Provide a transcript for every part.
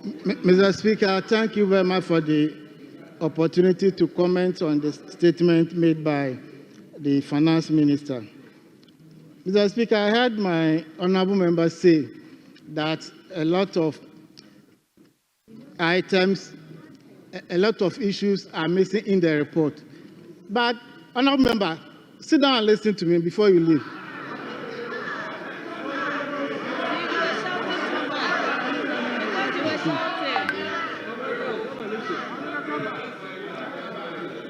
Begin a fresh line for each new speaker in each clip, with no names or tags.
Mr. Speaker, thank you very much for the opportunity to comment on the statement made by the Finance Minister. Mr. Speaker, I heard my honorable member say that a lot of items, a lot of issues are missing in the report. But, honorable member, sit down and listen to me before you leave.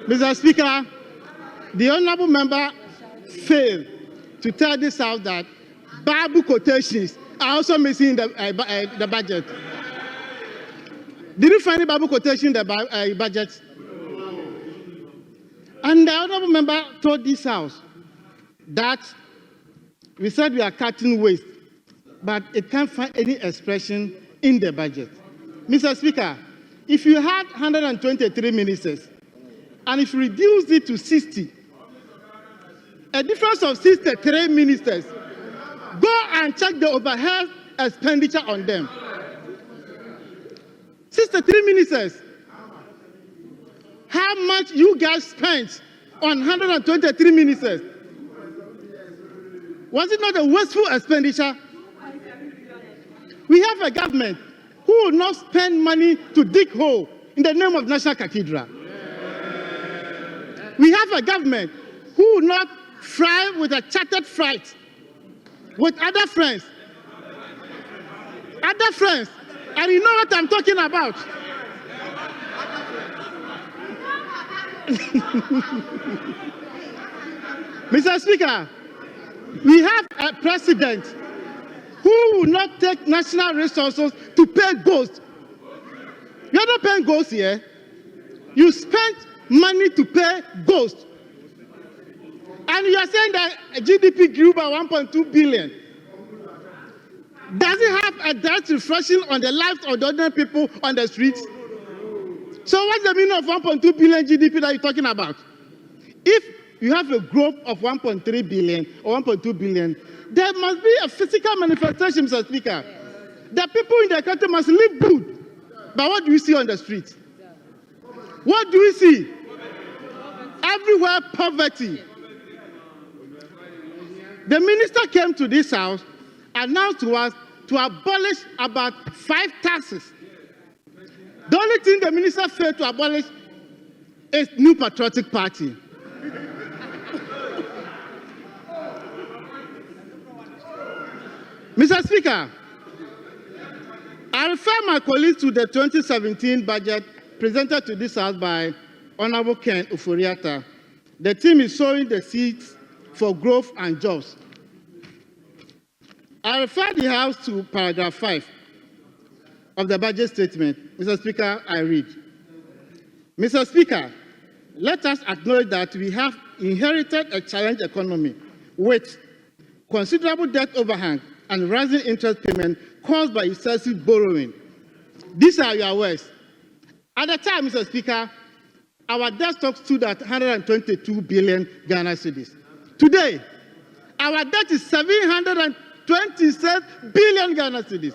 Mr. Speaker, the honorable member failed to tell this House that Bible quotations are also missing in the budget. Did you find the Bible quotation in the budget? And the honorable member told this House that we said we are cutting waste, but it can't find any expression in the budget. Mr. Speaker, if you had 123 ministers, and if you reduce it to 60, a difference of 63 ministers, go and check the overhead expenditure on them. 63 ministers. How much you guys spent on 123 ministers? Was it not a wasteful expenditure? We have a government who will not spend money to dig hole in the name of National Cathedral. We have a government who will not fly with a chartered flight with other friends. Other friends. And you know what I'm talking about. Mr. Speaker, we have a president who will not take national resources to pay ghosts. You're not paying ghosts here. You spent money to pay ghosts. And you are saying that GDP grew by 1.2 billion. Does it have a direct reflection on the lives of the ordinary people on the streets? So what's the meaning of 1.2 billion GDP that you're talking about? If you have a growth of 1.3 billion or 1.2 billion, there must be a physical manifestation, Mr. Speaker. The people in the country must live good. But what do you see on the streets? What do we see? Everywhere poverty. The minister came to this House, announced to us to abolish about 5 taxes. The only thing the minister failed to abolish is New Patriotic Party. Mr. Speaker, I refer my colleagues to the 2017 budget presented to this House by Honorable Ken Ofori-Atta. The team is sowing the seeds for growth and jobs. I refer the House to paragraph 5 of the budget statement. Mr. Speaker, I read. Mr. Speaker, let us acknowledge that we have inherited a challenged economy with considerable debt overhang and rising interest payment caused by excessive borrowing. These are your words. At the time, Mr. Speaker, our debt stock stood at 122 billion Ghana cedis. Today, our debt is 727 billion Ghana cedis.